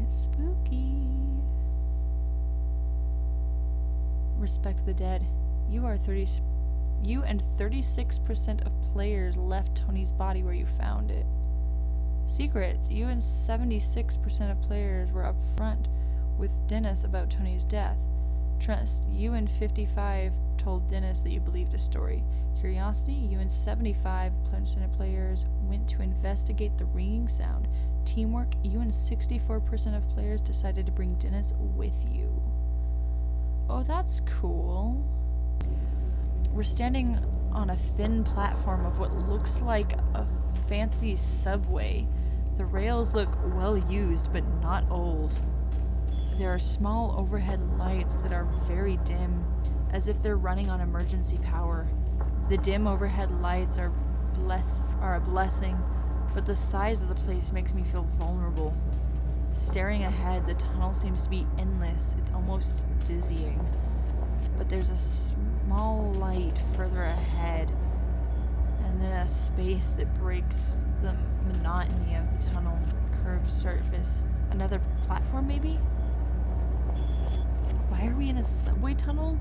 Spooky. Respect the dead. You and 36% of players left Tony's body where you found it. Secrets. You and 76% of players were up front with Dennis about Tony's death. Trust. You and 55 told Dennis that you believed his story. Curiosity. You and 75% of players went to investigate the ringing sound. Teamwork. You and 64% of players decided to bring Dennis with you. Oh, that's cool. We're standing on a thin platform of what looks like a fancy subway. The rails look well used, but not old. There are small overhead lights that are very dim, as if they're running on emergency power. The dim overhead lights are a blessing, but the size of the place makes me feel vulnerable. Staring ahead, the tunnel seems to be endless. It's almost dizzying. But there's a small light further ahead, and then a space that breaks the monotony of the tunnel. Curved surface. Another platform, maybe? Why are we in a subway tunnel?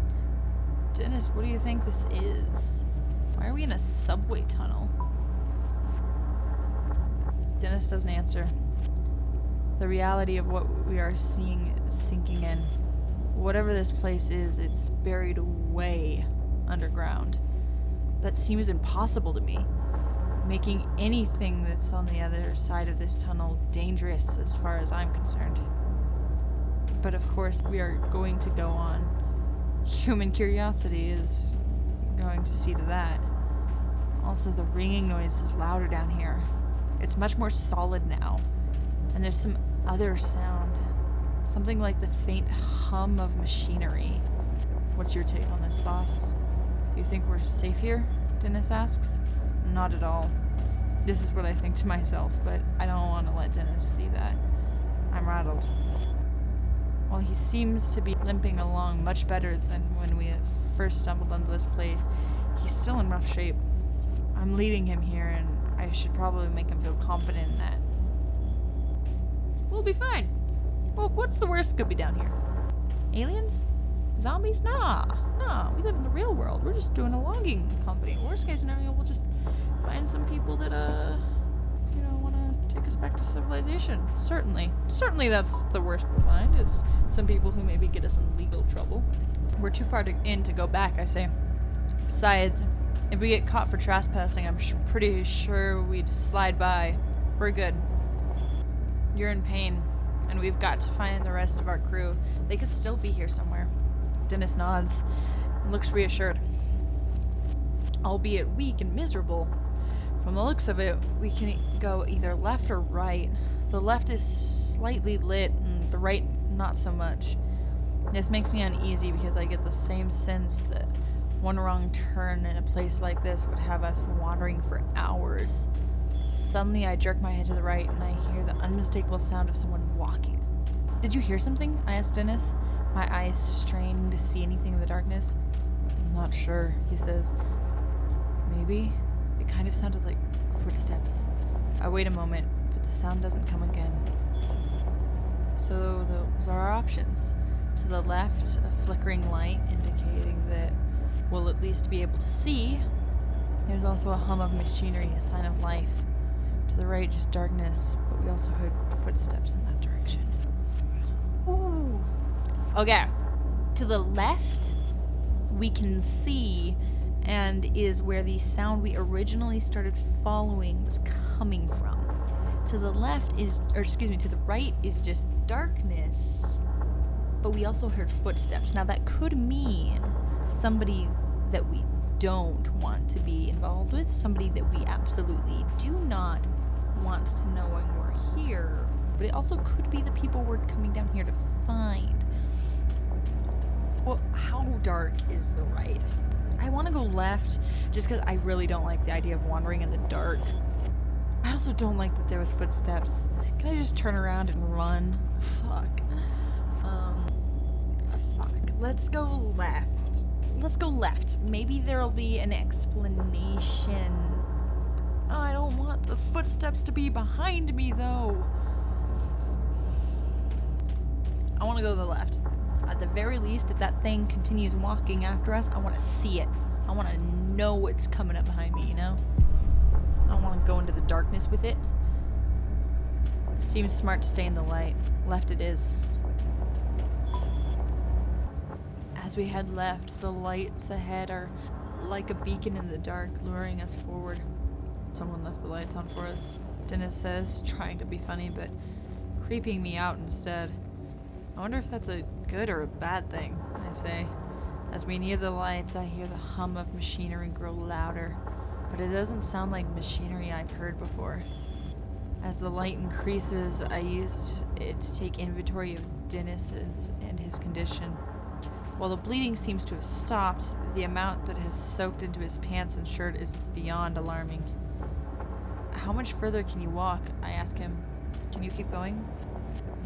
Dennis, what do you think this is? Why are we in a subway tunnel? Dennis doesn't answer. The reality of what we are seeing is sinking in. Whatever this place is, it's buried way underground. That seems impossible to me, making anything that's on the other side of this tunnel dangerous as far as I'm concerned. But of course, we are going to go on. Human curiosity is going to see to that. Also, the ringing noise is louder down here. It's much more solid now. And there's some other sound. Something like the faint hum of machinery. What's your take on this, boss? Do you think we're safe here? Dennis asks. Not at all. This is what I think to myself, but I don't want to let Dennis see that. I'm rattled. While he seems to be limping along much better than when we first stumbled onto this place, he's still in rough shape. I'm leading him here, and I should probably make him feel confident in that. We'll be fine. Well, what's the worst that could be down here? Aliens? Zombies? Nah. We live in the real world. We're just doing a logging company. Worst case scenario, we'll just find some people that, want to take us back to civilization. Certainly that's the worst we'll find, is some people who maybe get us in legal trouble. We're too far in to go back, I say. Besides, if we get caught for trespassing, I'm pretty sure we'd slide by. We're good. You're in pain, and we've got to find the rest of our crew. They could still be here somewhere. Dennis nods, looks reassured. Albeit weak and miserable. From the looks of it, we can go either left or right. The left is slightly lit, and the right not so much. This makes me uneasy because I get the same sense that one wrong turn in a place like this would have us wandering for hours. Suddenly, I jerk my head to the right, and I hear the unmistakable sound of someone walking. Did you hear something? I asked Dennis, my eyes straining to see anything in the darkness. I'm not sure, he says. Maybe. It kind of sounded like footsteps. I wait a moment, but the sound doesn't come again. So those are our options. To the left, a flickering light indicating that we'll at least be able to see. There's also a hum of machinery, a sign of life. To the right, just darkness, but we also heard footsteps in that direction. Ooh. Okay. To the left, we can see, and is where the sound we originally started following was coming from. To the to the right is just darkness, but we also heard footsteps. Now that could mean somebody that we don't want to be involved with, somebody that we absolutely do not want to know when we're here, but it also could be the people we're coming down here to find. Well, how dark is the right? I want to go left just because I really don't like the idea of wandering in the dark. I also don't like that there was footsteps. Can I just turn around and run? Fuck. Let's go left. Maybe there'll be an explanation. I don't want the footsteps to be behind me, though. I want to go to the left. At the very least, if that thing continues walking after us, I want to see it. I want to know what's coming up behind me, you know? I don't want to go into the darkness with it. It seems smart to stay in the light. Left it is. As we head left, the lights ahead are like a beacon in the dark, luring us forward. Someone left the lights on for us, Dennis says, trying to be funny, but creeping me out instead. I wonder if that's a good or a bad thing, I say. As we near the lights, I hear the hum of machinery grow louder, but it doesn't sound like machinery I've heard before. As the light increases, I use it to take inventory of Dennis's and his condition. While the bleeding seems to have stopped, the amount that has soaked into his pants and shirt is beyond alarming. How much further can you walk? I ask him. Can you keep going?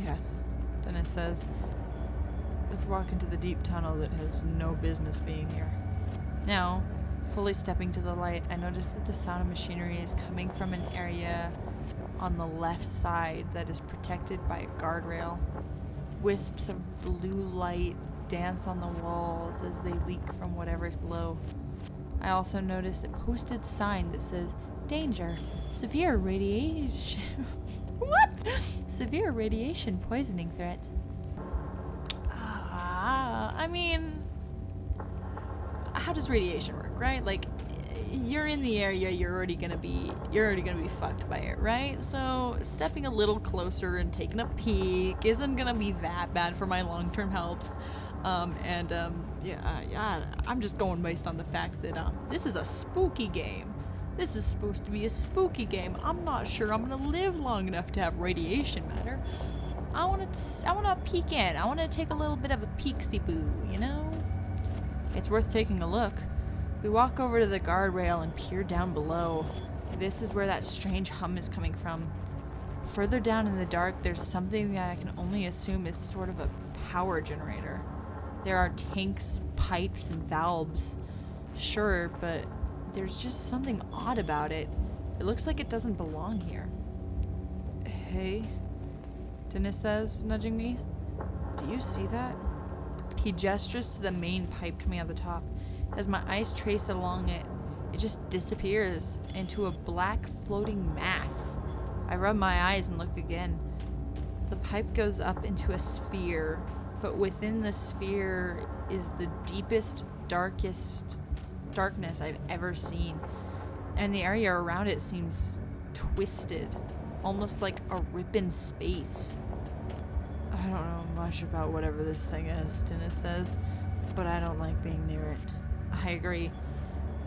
Yes, Dennis says. Let's walk into the deep tunnel that has no business being here. Now, fully stepping to the light, I notice that the sound of machinery is coming from an area on the left side that is protected by a guardrail. Wisps of blue light dance on the walls as they leak from whatever's below. I also notice a posted sign that says, "Danger, severe radiation." What? Severe radiation poisoning threat. I mean, how does radiation work, right? Like, you're in the area, you're already gonna be fucked by it, right? So stepping a little closer and taking a peek isn't gonna be that bad for my long-term health. I'm just going based on the fact that this is a spooky game. This is supposed to be a spooky game. I'm not sure I'm gonna live long enough to have radiation matter. I wanna peek in. I wanna take a little bit of a peek-see-boo, you know? It's worth taking a look. We walk over to the guardrail and peer down below. This is where that strange hum is coming from. Further down in the dark, there's something that I can only assume is sort of a power generator. There are tanks, pipes, and valves. Sure, but there's just something odd about it. It looks like it doesn't belong here. Hey, Dennis says, nudging me. Do you see that? He gestures to the main pipe coming out the top. As my eyes trace along it, it just disappears into a black floating mass. I rub my eyes and look again. The pipe goes up into a sphere, but within the sphere is the deepest, darkest darkness I've ever seen. And the area around it seems twisted, almost like a rip in space. I don't know much about whatever this thing is, Dennis says, but I don't like being near it. I agree.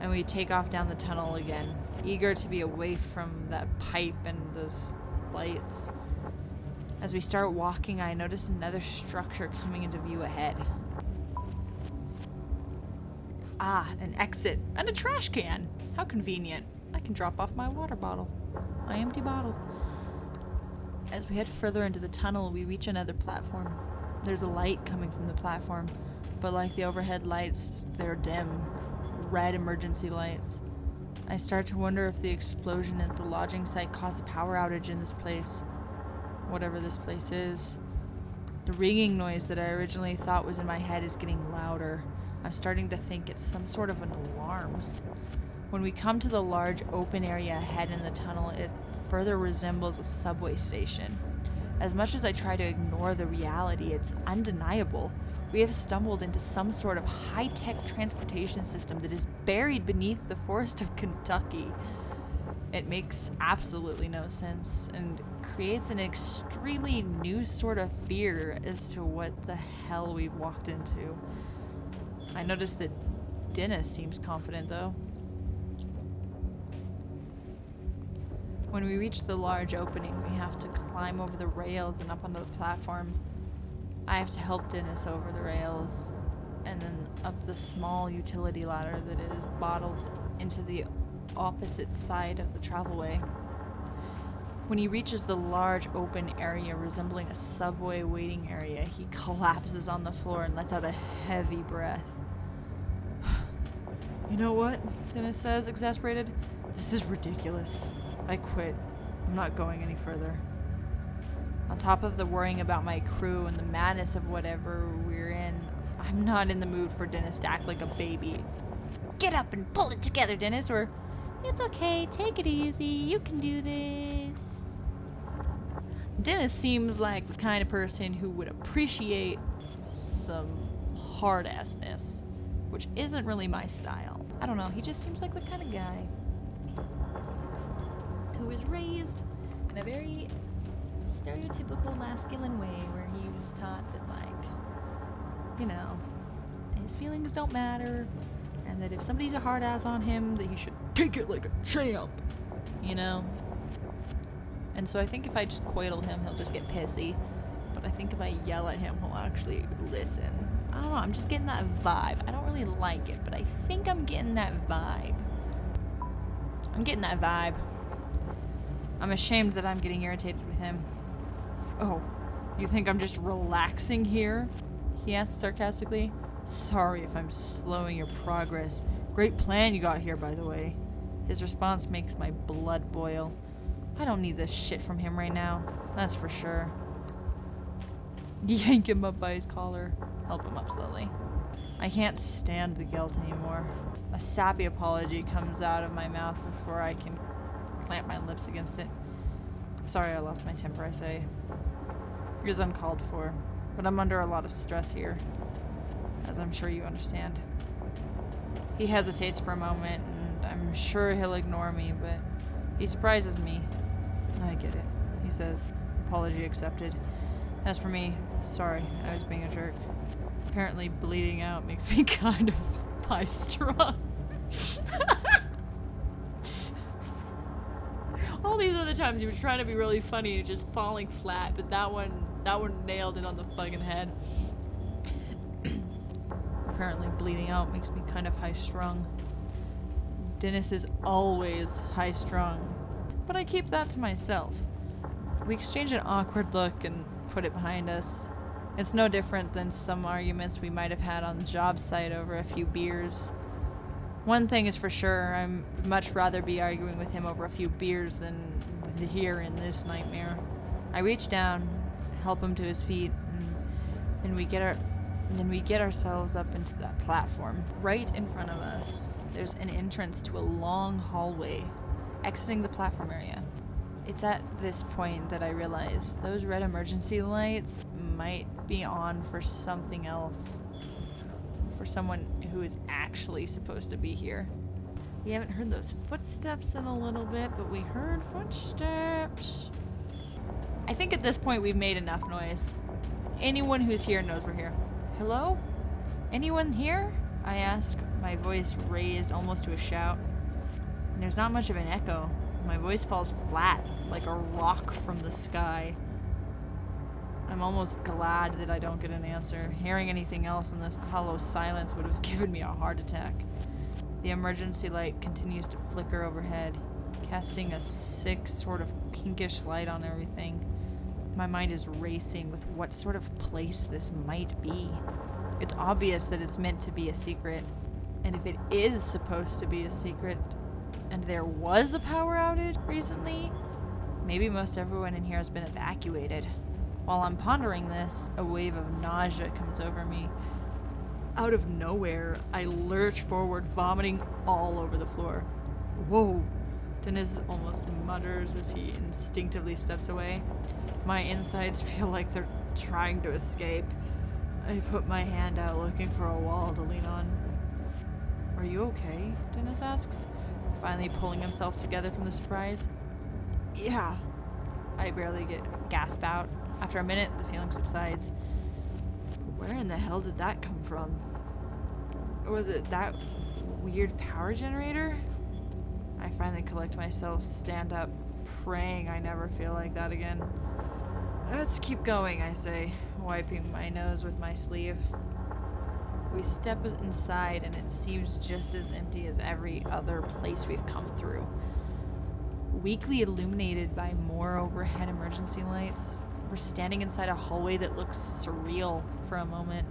And we take off down the tunnel again, eager to be away from that pipe and those lights. As we start walking, I notice another structure coming into view ahead. Ah, an exit and a trash can. How convenient. I can drop off my water bottle. My empty bottle. As we head further into the tunnel, we reach another platform. There's a light coming from the platform, but like the overhead lights, they're dim. Red emergency lights. I start to wonder if the explosion at the lodging site caused a power outage in this place. Whatever this place is. The ringing noise that I originally thought was in my head is getting louder. I'm starting to think it's some sort of an alarm. When we come to the large open area ahead in the tunnel, it further resembles a subway station. As much as I try to ignore the reality, it's undeniable. We have stumbled into some sort of high-tech transportation system that is buried beneath the forest of Kentucky. It makes absolutely no sense and creates an extremely new sort of fear as to what the hell we've walked into. I notice that Dennis seems confident, though. When we reach the large opening, we have to climb over the rails and up onto the platform. I have to help Dennis over the rails and then up the small utility ladder that is bottled into the opposite side of the travelway. When he reaches the large open area resembling a subway waiting area, he collapses on the floor and lets out a heavy breath. You know what? Dennis says, exasperated. This is ridiculous. I quit. I'm not going any further. On top of the worrying about my crew and the madness of whatever we're in, I'm not in the mood for Dennis to act like a baby. Get up and pull it together, Dennis, or it's okay, take it easy, you can do this. Dennis seems like the kind of person who would appreciate some hard-assness, which isn't really my style. I don't know, he just seems like the kind of guy who was raised in a very stereotypical masculine way where he was taught that, like, you know, his feelings don't matter, and that if somebody's a hard ass on him, that he should take it like a champ, you know? And so I think if I just coital him, he'll just get pissy. But I think if I yell at him, he'll actually listen. I don't know, I'm just getting that vibe. I don't really like it, but I think I'm getting that vibe. I'm getting that vibe. I'm ashamed that I'm getting irritated with him. Oh, you think I'm just relaxing here? He asked sarcastically. Sorry if I'm slowing your progress. Great plan you got here, by the way. His response makes my blood boil. I don't need this shit from him right now, that's for sure. Yank him up by his collar. Help him up slowly. I can't stand the guilt anymore. A sappy apology comes out of my mouth before I can clamp my lips against it. I'm sorry I lost my temper, I say. It was uncalled for, but I'm under a lot of stress here, as I'm sure you understand. He hesitates for a moment, and I'm sure he'll ignore me, but he surprises me. I get it, he says. Apology accepted. As for me, sorry, I was being a jerk. Apparently bleeding out makes me kind of high-strung. All these other times he was trying to be really funny and just falling flat, but that one nailed it on the fucking head. Apparently bleeding out makes me kind of high-strung. Dennis is always high-strung, but I keep that to myself. We exchange an awkward look and put it behind us. It's no different than some arguments we might have had on the job site over a few beers. One thing is for sure, I'd much rather be arguing with him over a few beers than here in this nightmare. I reach down, help him to his feet, and then we get ourselves up into that platform. Right in front of us, there's an entrance to a long hallway, exiting the platform area. It's at this point that I realize those red emergency lights might be on for something else. For someone who is actually supposed to be here. We haven't heard those footsteps in a little bit, but we heard footsteps. I think at this point we've made enough noise. Anyone who's here knows we're here. Hello? Anyone here? I ask, my voice raised almost to a shout. And there's not much of an echo. My voice falls flat, like a rock from the sky. I'm almost glad that I don't get an answer. Hearing anything else in this hollow silence would have given me a heart attack. The emergency light continues to flicker overhead, casting a sick sort of pinkish light on everything. My mind is racing with what sort of place this might be. It's obvious that it's meant to be a secret, and if it is supposed to be a secret, and there was a power outage recently, maybe most everyone in here has been evacuated. While I'm pondering this, a wave of nausea comes over me. Out of nowhere, I lurch forward, vomiting all over the floor. Whoa! Dennis almost mutters as he instinctively steps away. My insides feel like they're trying to escape. I put my hand out looking for a wall to lean on. Are you okay? Dennis asks, finally pulling himself together from the surprise. Yeah. I barely gasp out. After a minute, the feeling subsides. Where in the hell did that come from? Was it that weird power generator? I finally collect myself, stand up, praying I never feel like that again. Let's keep going, I say, wiping my nose with my sleeve. We step inside and it seems just as empty as every other place we've come through. Weakly illuminated by more overhead emergency lights, we're standing inside a hallway that looks surreal for a moment.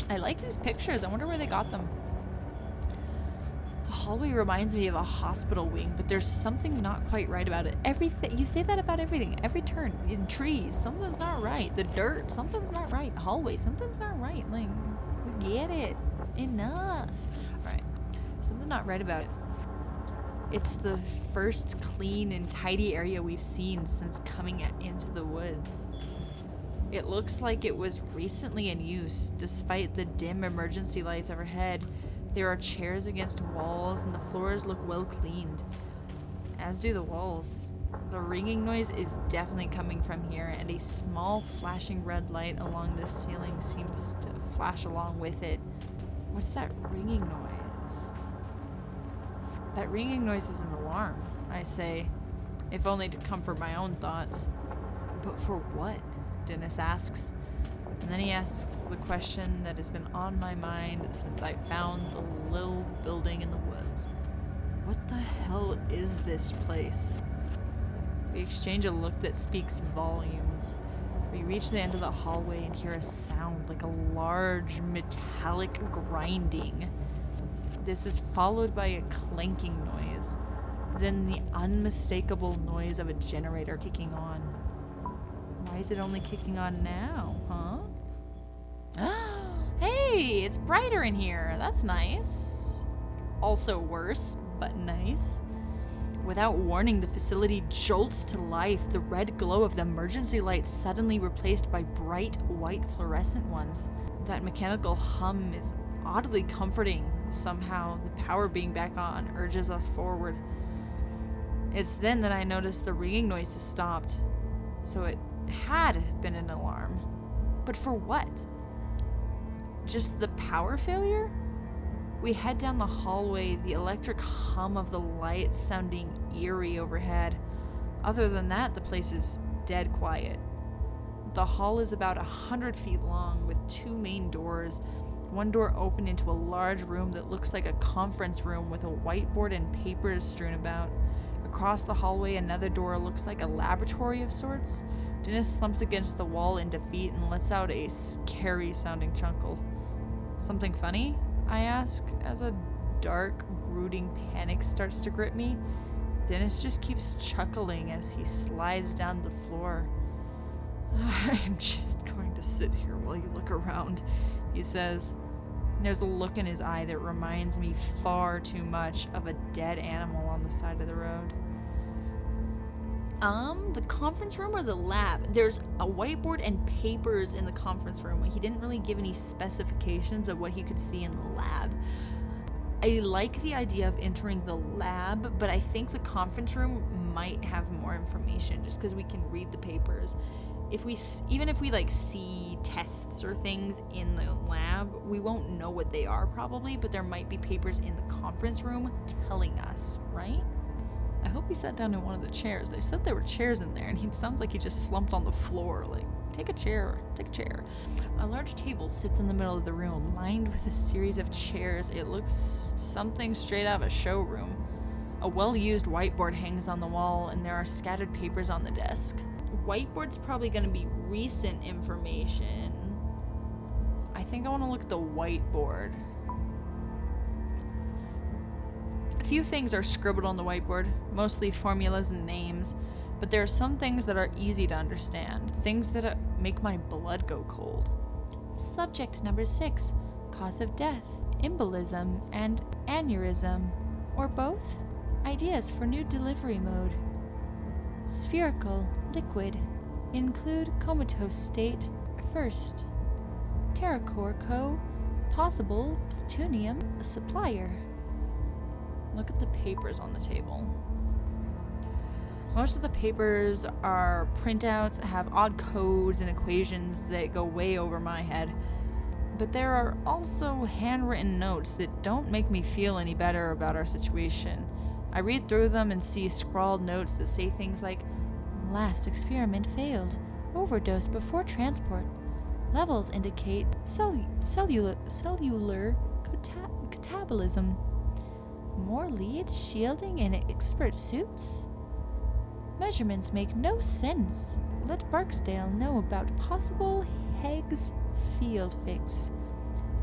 I like these pictures. I wonder where they got them. hallway reminds me of a hospital wing, but there's something not quite right about it. Everything, you say that about everything. Every turn, in trees, something's not right. The dirt, something's not right. Hallway, something's not right. Like, we get it. Enough. Alright, something not right about it. It's the first clean and tidy area we've seen since coming into the woods. It looks like it was recently in use, despite the dim emergency lights overhead. There are chairs against walls, and the floors look well cleaned, as do the walls. The ringing noise is definitely coming from here, and a small flashing red light along the ceiling seems to flash along with it. What's that ringing noise? That ringing noise is an alarm, I say, if only to comfort my own thoughts. But for what? Dennis asks. And then he asks the question that has been on my mind since I found the little building in the woods. What the hell is this place? We exchange a look that speaks volumes. We reach the end of the hallway and hear a sound like a large metallic grinding. This is followed by a clanking noise, then the unmistakable noise of a generator kicking on. Why is it only kicking on now, huh? Hey, it's brighter in here. That's nice. Also worse, but nice. Without warning, the facility jolts to life, the red glow of the emergency lights suddenly replaced by bright white fluorescent ones. That mechanical hum is oddly comforting. Somehow, the power being back on urges us forward. It's then that I notice the ringing noise has stopped. So it had been an alarm. But for what? Just the power failure? We head down the hallway, the electric hum of the lights sounding eerie overhead. Other than that, the place is dead quiet. The hall is about 100 feet long with two main doors. One door open into a large room that looks like a conference room with a whiteboard and papers strewn about. Across the hallway, another door looks like a laboratory of sorts. Dennis slumps against the wall in defeat and lets out a scary-sounding chuckle. Something funny? I ask, as a dark, brooding panic starts to grip me. Dennis just keeps chuckling as he slides down the floor. I'm just going to sit here while you look around, he says. There's a look in his eye that reminds me far too much of a dead animal on the side of the road. The conference room or the lab? There's a whiteboard and papers in the conference room. He didn't really give any specifications of what he could see in the lab. I like the idea of entering the lab, but I think the conference room might have more information just because we can read the papers. Even if we like see tests or things in the lab, we won't know what they are probably, but there might be papers in the conference room telling us, right? I hope he sat down in one of the chairs. They said there were chairs in there, and he sounds like he just slumped on the floor, like, take a chair. A large table sits in the middle of the room, lined with a series of chairs. It looks something straight out of a showroom. A well-used whiteboard hangs on the wall, and there are scattered papers on the desk. Whiteboard's probably going to be recent information. I think I want to look at the whiteboard. A few things are scribbled on the whiteboard, mostly formulas and names, but there are some things that are easy to understand, things that make my blood go cold. Subject number 6, cause of death, embolism, and aneurysm, or both. Ideas for new delivery mode. Spherical, liquid, include comatose state, first. TerraCore Co., possible plutonium supplier. Look at the papers on the table. Most of the papers are printouts, have odd codes and equations that go way over my head. But there are also handwritten notes that don't make me feel any better about our situation. I read through them and see scrawled notes that say things like, last experiment failed, overdose before transport. Levels indicate cellular catabolism. More lead, shielding, and expert suits? Measurements make no sense. Let Barksdale know about possible Higgs field fix.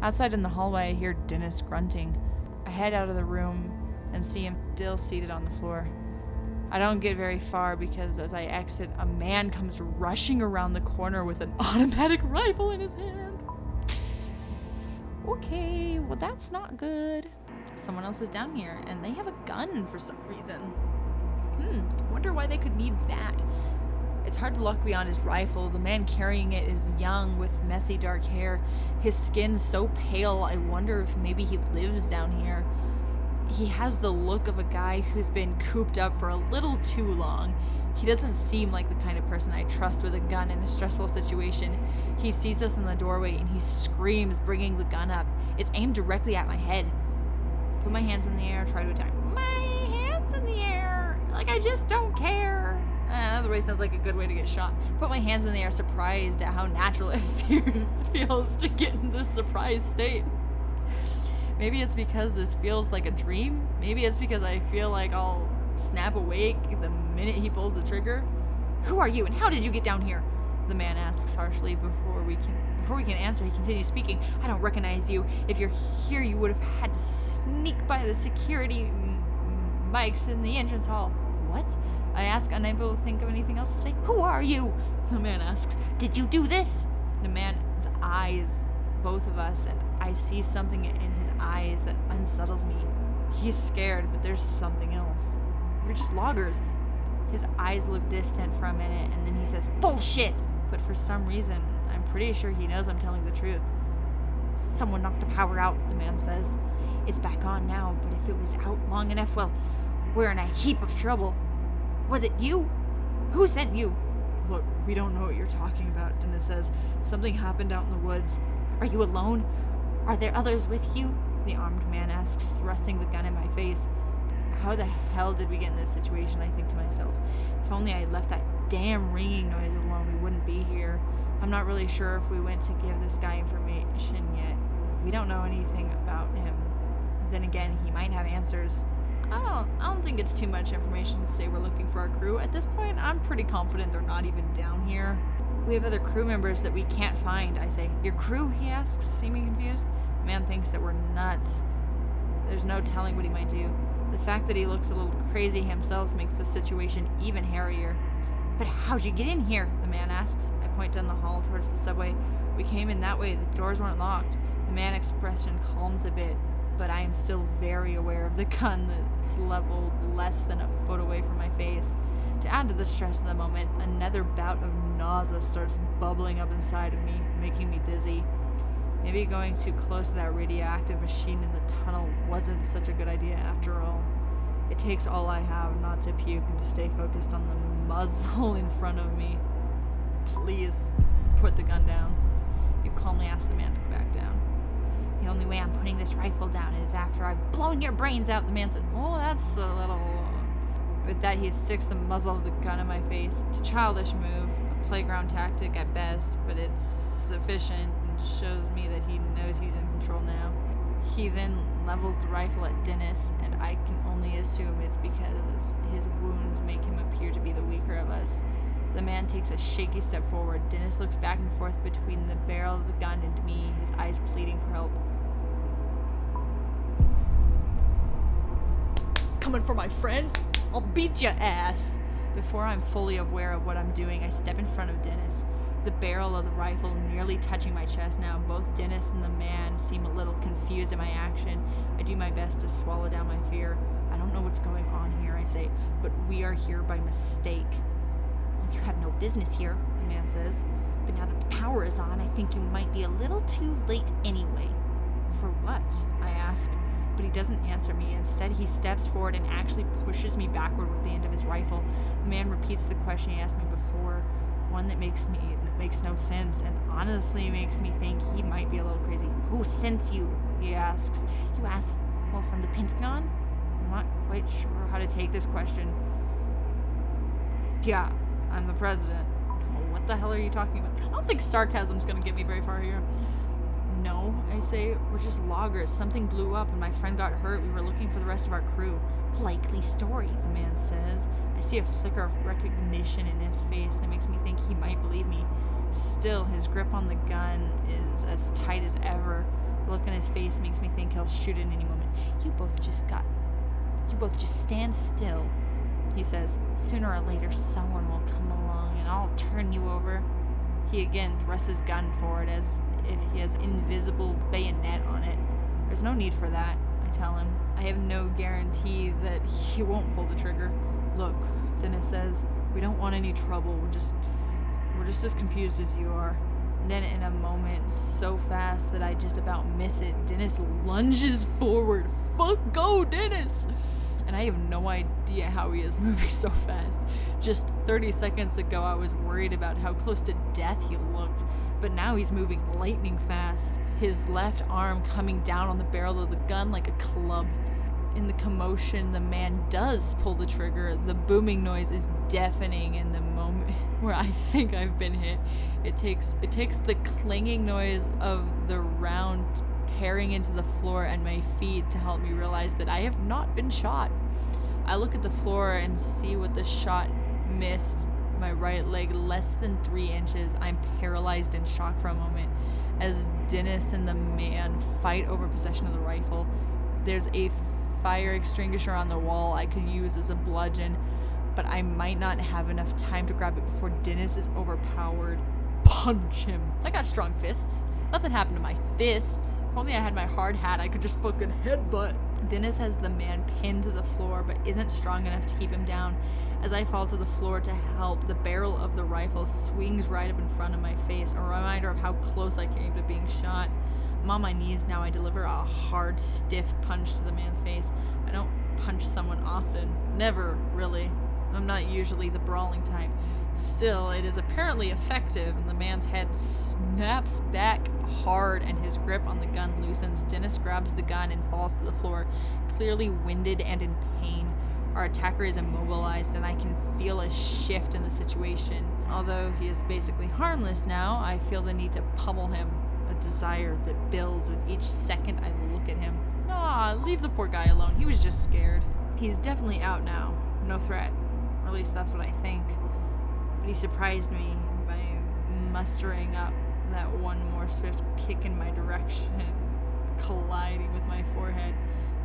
Outside in the hallway, I hear Dennis grunting. I head out of the room. and see him still seated on the floor. I don't get very far because as I exit, a man comes rushing around the corner with an automatic rifle in his hand. Okay, well that's not good. Someone else is down here, and they have a gun for some reason. Wonder why they could need that. It's hard to look beyond his rifle. The man carrying it is young with messy dark hair. His skin so pale, I wonder if maybe he lives down here. He has the look of a guy who's been cooped up for a little too long. He doesn't seem like the kind of person I trust with a gun in a stressful situation. He sees us in the doorway and he screams, bringing the gun up. It's aimed directly at my head. Put my hands in the air, try to attack. My hands in the air, like I just don't care. Another way sounds like a good way to get shot. Put my hands in the air, surprised at how natural it feels to get in this surprised state. Maybe it's because this feels like a dream. Maybe it's because I feel like I'll snap awake the minute he pulls the trigger. Who are you and how did you get down here? The man asks harshly. Before we can answer, he continues speaking. I don't recognize you. If you're here, you would have had to sneak by the security mics in the entrance hall. What? I ask, unable to think of anything else to say. Who are you? The man asks. Did you do this? The man's eyes, both of us, and I see something in his eyes that unsettles me. He's scared, but there's something else. We're just loggers. His eyes look distant for a minute, and then he says, bullshit! But for some reason, I'm pretty sure he knows I'm telling the truth. Someone knocked the power out, the man says. It's back on now, but if it was out long enough, well, we're in a heap of trouble. Was it you? Who sent you? Look, we don't know what you're talking about, Dennis says. Something happened out in the woods. Are you alone? Are there others with you? The armed man asks, thrusting the gun in my face. How the hell did we get in this situation, I think to myself. If only I had left that damn ringing noise alone, we wouldn't be here. I'm not really sure if we went to give this guy information yet. We don't know anything about him. Then again, he might have answers. I don't think it's too much information to say we're looking for our crew. At this point, I'm pretty confident they're not even down here. We have other crew members that we can't find, I say. Your crew, he asks, seeming confused. The man thinks that we're nuts. There's no telling what he might do. The fact that he looks a little crazy himself makes the situation even hairier. But how'd you get in here? The man asks. I point down the hall towards the subway. We came in that way. The doors weren't locked. The man's expression calms a bit, but I am still very aware of the gun that's leveled less than a foot away from my face. To add to the stress of the moment, another bout of nausea starts bubbling up inside of me, making me dizzy. Maybe going too close to that radioactive machine in the tunnel wasn't such a good idea after all. It takes all I have not to puke and to stay focused on the muzzle in front of me. Please, put the gun down. You calmly ask the man to go back down. The only way I'm putting this rifle down is after I've blown your brains out, the man said. Oh, that's a little... With that, he sticks the muzzle of the gun in my face. It's a childish move, a playground tactic at best, but it's sufficient and shows me that he knows he's in control now. He then levels the rifle at Dennis, and I can only assume it's because his wounds make him appear to be the weaker of us. The man takes a shaky step forward. Dennis looks back and forth between the barrel of the gun and me, his eyes pleading for help. Coming for my friends? I'll beat your ass! Before I'm fully aware of what I'm doing, I step in front of Dennis, the barrel of the rifle nearly touching my chest now. Both Dennis and the man seem a little confused at my action. I do my best to swallow down my fear. I don't know what's going on here, I say, but we are here by mistake. Well, you have no business here, the man says. But now that the power is on, I think you might be a little too late anyway. For what? I ask. But he doesn't answer me. Instead, he steps forward and actually pushes me backward with the end of his rifle. The man repeats the question he asked me before, one that makes no sense and honestly makes me think he might be a little crazy. Who sent you? He asks. You asshole from the Pentagon? I'm not quite sure how to take this question. Yeah, I'm the president. Oh, what the hell are you talking about? I don't think sarcasm's gonna get me very far here. No, I say, we're just loggers. Something blew up and my friend got hurt. We were looking for the rest of our crew. Likely story, the man says. I see a flicker of recognition in his face that makes me think he might believe me. Still, his grip on the gun is as tight as ever. The look in his face makes me think he'll shoot at any moment. You both just got You both just stand still, he says. Sooner or later, someone will come along and I'll turn you over. He again thrusts his gun forward as if he has invisible bayonet on it. There's no need for that, I tell him. I have no guarantee that he won't pull the trigger. Look, Dennis says, we don't want any trouble. We're just as confused as you are. Then in a moment so fast that I just about miss it, Dennis lunges forward. Fuck, go, Dennis! And I have no idea how he is moving so fast. Just 30 seconds ago I was worried about how close to death he looked, but now he's moving lightning fast, his left arm coming down on the barrel of the gun like a club. In the commotion, the man does pull the trigger. The booming noise is deafening in the moment where I think I've been hit. It takes the clanging noise of the round tearing into the floor at my feet to help me realize that I have not been shot. I look at the floor and see what the shot missed my right leg less than 3 inches. I'm paralyzed in shock for a moment as Dennis and the man fight over possession of the rifle. There's a fire extinguisher on the wall I could use as a bludgeon, but I might not have enough time to grab it before Dennis is overpowered. Punch him. I got strong fists. Nothing happened to my fists. If only I had my hard hat, I could just fucking headbutt. Dennis has the man pinned to the floor, but isn't strong enough to keep him down. As I fall to the floor to help, the barrel of the rifle swings right up in front of my face, a reminder of how close I came to being shot. I'm on my knees now. I deliver a hard, stiff punch to the man's face. I don't punch someone often. Never, really. I'm not usually the brawling type. Still, it is apparently effective, and the man's head snaps back hard and his grip on the gun loosens. Dennis grabs the gun and falls to the floor, clearly winded and in pain. Our attacker is immobilized, and I can feel a shift in the situation. Although he is basically harmless now, I feel the need to pummel him, a desire that builds with each second I look at him. Nah, leave the poor guy alone. He was just scared. He's definitely out now. No threat. Or at least that's what I think. But he surprised me by mustering up that one more swift kick in my direction, colliding with my forehead.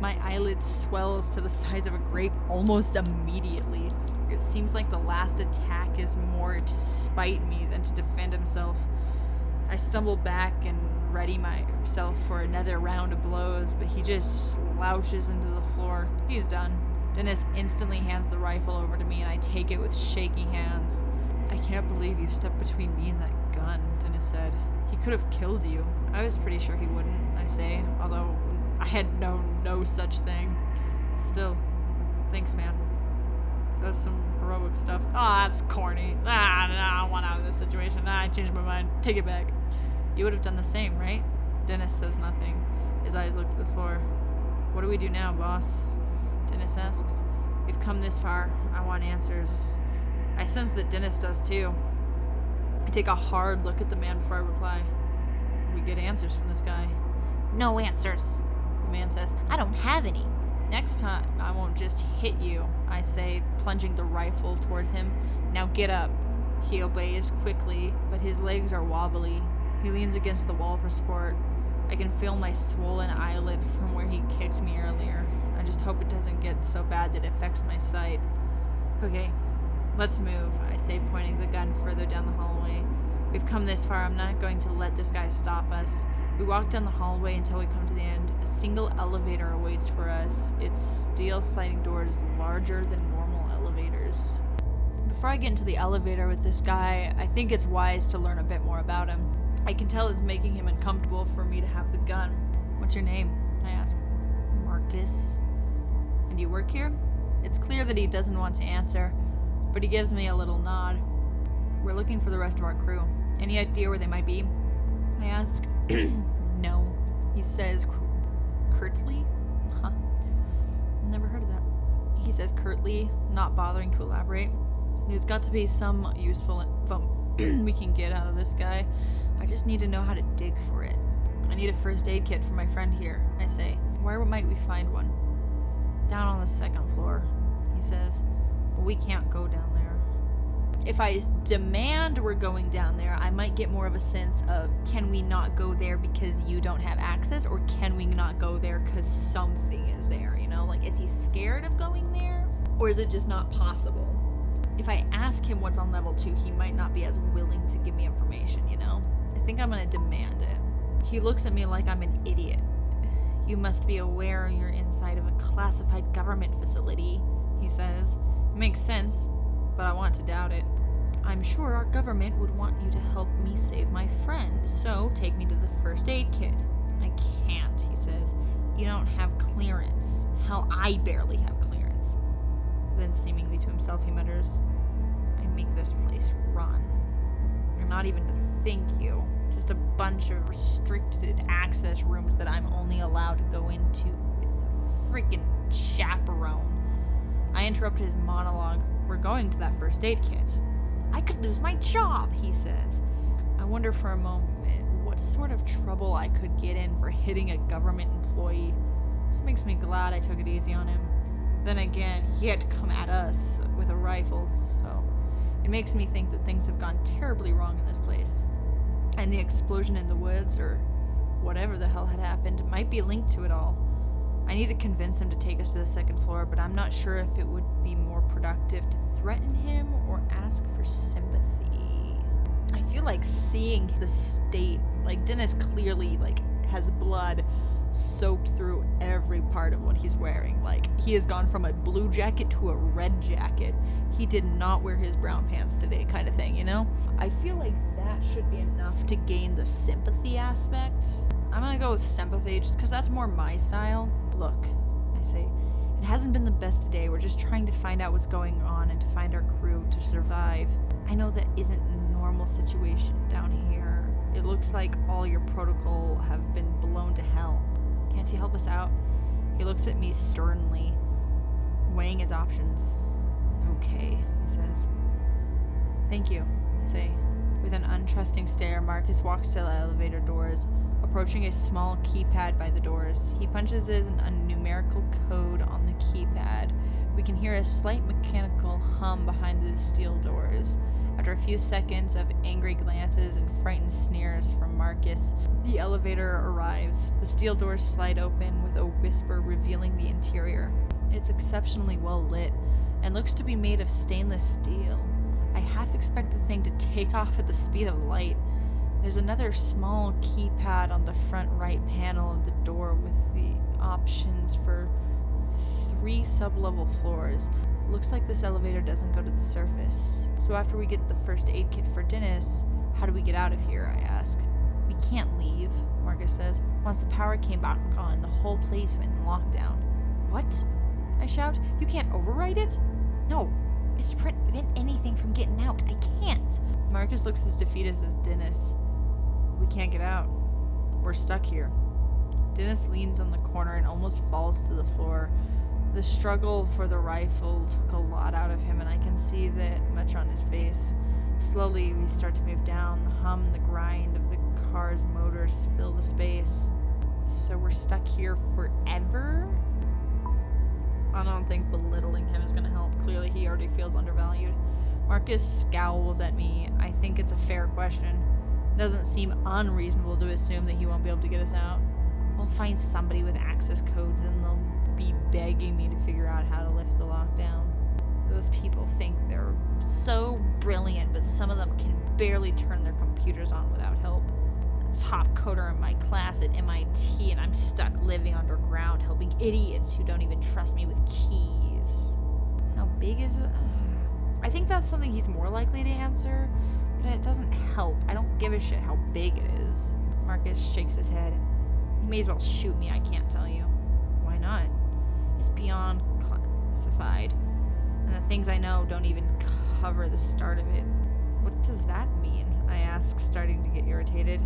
My eyelid swells to the size of a grape almost immediately. It seems like the last attack is more to spite me than to defend himself. I stumble back and ready myself for another round of blows, but he just slouches into the floor. He's done. Dennis instantly hands the rifle over to me, and I take it with shaky hands. I can't believe you stepped between me and that gun, Dennis said. He could have killed you. I was pretty sure he wouldn't, I say, although I had known no such thing. Still, thanks, man. That's some heroic stuff. Oh, that's corny. I want out of this situation. I changed my mind. Take it back. You would have done the same, right? Dennis says nothing. His eyes look to the floor. What do we do now, boss? Dennis asks. We've come this far. I want answers. I sense that Dennis does too. I take a hard look at the man before I reply. We get answers from this guy. No answers, the man says. I don't have any. Next time, I won't just hit you, I say, plunging the rifle towards him. Now get up. He obeys quickly, but his legs are wobbly. He leans against the wall for support. I can feel my swollen eyelid from where he kicked me earlier. I just hope it doesn't get so bad that it affects my sight. Okay, let's move, I say, pointing the gun further down the hallway. We've come this far. I'm not going to let this guy stop us. We walk down the hallway until we come to the end. A single elevator awaits for us. Its steel sliding doors larger than normal elevators. Before I get into the elevator with this guy, I think it's wise to learn a bit more about him. I can tell it's making him uncomfortable for me to have the gun. What's your name? I ask. Marcus. And you work here? It's clear that he doesn't want to answer, but he gives me a little nod. We're looking for the rest of our crew. Any idea where they might be? I ask. No, he says curtly. Huh. Never heard of that. He says curtly, not bothering to elaborate. There's got to be some useful info we can get out of this guy. I just need to know how to dig for it. I need a first aid kit for my friend here, I say. Where might we find one? Down on the second floor, he says. But we can't go down there. If I demand we're going down there, I might get more of a sense of, can we not go there because you don't have access, or can we not go there because something is there, you know? Like, is he scared of going there, or is it just not possible? If I ask him what's on level 2, he might not be as willing to give me information, you know? I think I'm gonna demand it. He looks at me like I'm an idiot. You must be aware you're inside of a classified government facility, he says. It makes sense, but I want to doubt it. I'm sure our government would want you to help me save my friend, so take me to the first aid kit. I can't, he says. You don't have clearance. Hell, I barely have clearance. Then, seemingly to himself, he mutters, I make this place run. You're not even to thank you. Just a bunch of restricted access rooms that I'm only allowed to go into with a freaking chaperone. I interrupt his monologue. We're going to that first aid kit. I could lose my job, he says. I wonder for a moment what sort of trouble I could get in for hitting a government employee. This makes me glad I took it easy on him. Then again, he had to come at us with a rifle, so it makes me think that things have gone terribly wrong in this place. And the explosion in the woods, or whatever the hell had happened, might be linked to it all. I need to convince him to take us to the second floor, but I'm not sure if it would be more productive to threaten him or ask for sympathy. I feel like seeing the state, like Dennis clearly has blood soaked through every part of what he's wearing. Like, he has gone from a blue jacket to a red jacket. He did not wear his brown pants today, kind of thing, you know? I feel like that should be enough to gain the sympathy aspect. I'm gonna go with sympathy just because that's more my style. Look, I say, it hasn't been the best today. We're just trying to find out what's going on and to find our crew to survive. I know that isn't a normal situation down here. It looks like all your protocol have been blown to hell. Can't you help us out? He looks at me sternly, weighing his options. Okay, he says. Thank you, I say. With an untrusting stare, Marcus walks to the elevator doors, approaching a small keypad by the doors. He punches in a numerical code on the keypad. We can hear a slight mechanical hum behind the steel doors. After a few seconds of angry glances and frightened sneers from Marcus, the elevator arrives. The steel doors slide open with a whisper revealing the interior. It's exceptionally well lit and looks to be made of stainless steel. I half expect the thing to take off at the speed of light. There's another small keypad on the front right panel of the door with the options for 3 sub-level floors. Looks like this elevator doesn't go to the surface. So after we get the first aid kit for Dennis, how do we get out of here, I ask. We can't leave, Marcus says. Once the power came back on, the whole place went in lockdown. What? I shout. You can't override it? No. It's to prevent anything from getting out. I can't. Marcus looks as defeated as Dennis. We can't get out. We're stuck here. Dennis leans on the corner and almost falls to the floor. The struggle for the rifle took a lot out of him, and I can see that much on his face. Slowly, we start to move down. The hum and the grind of the car's motors fill the space. So we're stuck here forever? I don't think belittling him is going to help. Clearly, he already feels undervalued. Marcus scowls at me. I think it's a fair question. It doesn't seem unreasonable to assume that he won't be able to get us out. We'll find somebody with access codes and they'll be begging me to figure out how to lift the lockdown. Those people think they're so brilliant, but some of them can barely turn their computers on without help. A top coder in my class at MIT, and I'm stuck living underground helping idiots who don't even trust me with keys. How big is it? I think that's something he's more likely to answer, but it doesn't help. I don't give a shit how big it is. Marcus shakes his head. You may as well shoot me, I can't tell you. Why not? It's beyond classified, and the things I know don't even cover the start of it. What does that mean? I ask, starting to get irritated.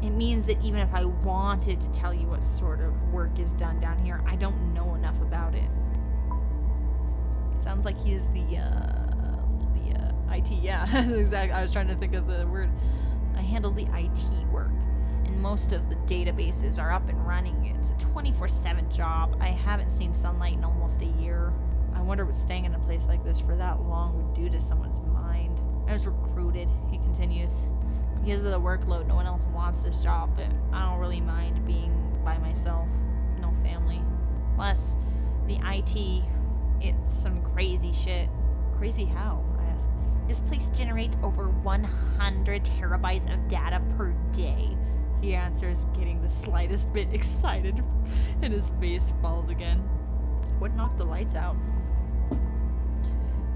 It means that even if I wanted to tell you what sort of work is done down here, I don't know enough about it. Sounds like he's the IT, yeah, exactly. I was trying to think of the word. I handle the IT work, and most of the databases are up and running. It's a 24/7 job. I haven't seen sunlight in almost a year. I wonder what staying in a place like this for that long would do to someone's mind. I was recruited, he continues. Because of the workload, no one else wants this job, but I don't really mind being by myself. No family. Plus, the IT, it's some crazy shit. Crazy how? I ask. This place generates over 100 terabytes of data per day. He answers, getting the slightest bit excited, and his face falls again. What knocked the lights out?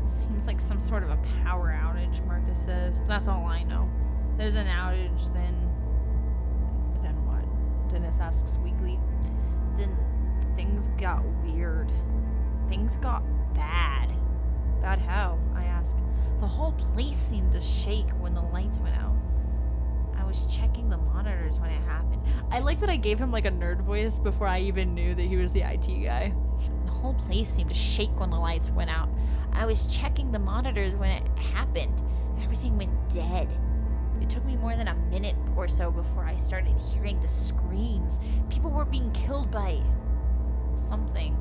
Seems like some sort of a power outage, Marcus says. That's all I know. There's an outage, then what? Dennis asks weakly. Then things got weird. Things got bad. Bad how? I ask. The whole place seemed to shake when the lights went out. I was checking the monitors when it happened. I like that I gave him like a nerd voice before I even knew that he was the IT guy. The whole place seemed to shake when the lights went out. I was checking the monitors when it happened. Everything went dead. It took me more than a minute or so before I started hearing the screams. People were being killed by something.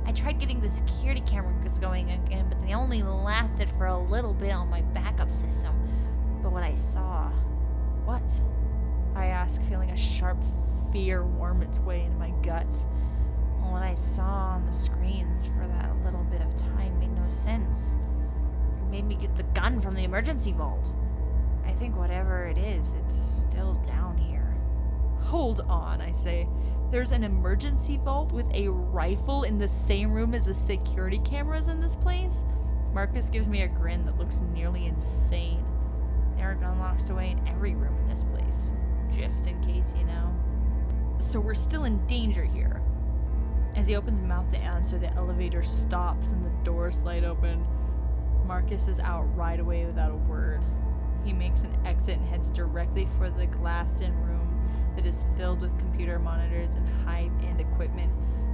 I tried getting the security cameras going again, but they only lasted for a little bit on my backup system. But what I saw... What? I ask, feeling a sharp fear worm its way into my guts. Well, what I saw on the screens for that little bit of time made no sense. It made me get the gun from the emergency vault. I think whatever it is, it's still down here. Hold on, I say. There's an emergency vault with a rifle in the same room as the security cameras in this place? Marcus gives me a grin that looks nearly insane. There are gun locks away in every room in this place. Just in case, you know. So we're still in danger here. As he opens his mouth to answer, the elevator stops and the doors slide open. Marcus is out right away without a word. He makes an exit and heads directly for the glassed-in room that is filled with computer monitors and high-end equipment.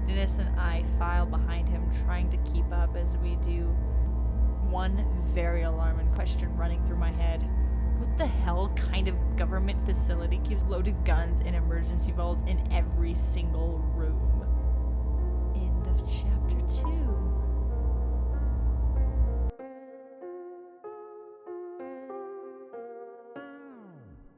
Dennis and I file behind him, trying to keep up as we do. One very alarming question running through my head. What the hell kind of government facility keeps loaded guns and emergency vaults in every single room? End of chapter 2.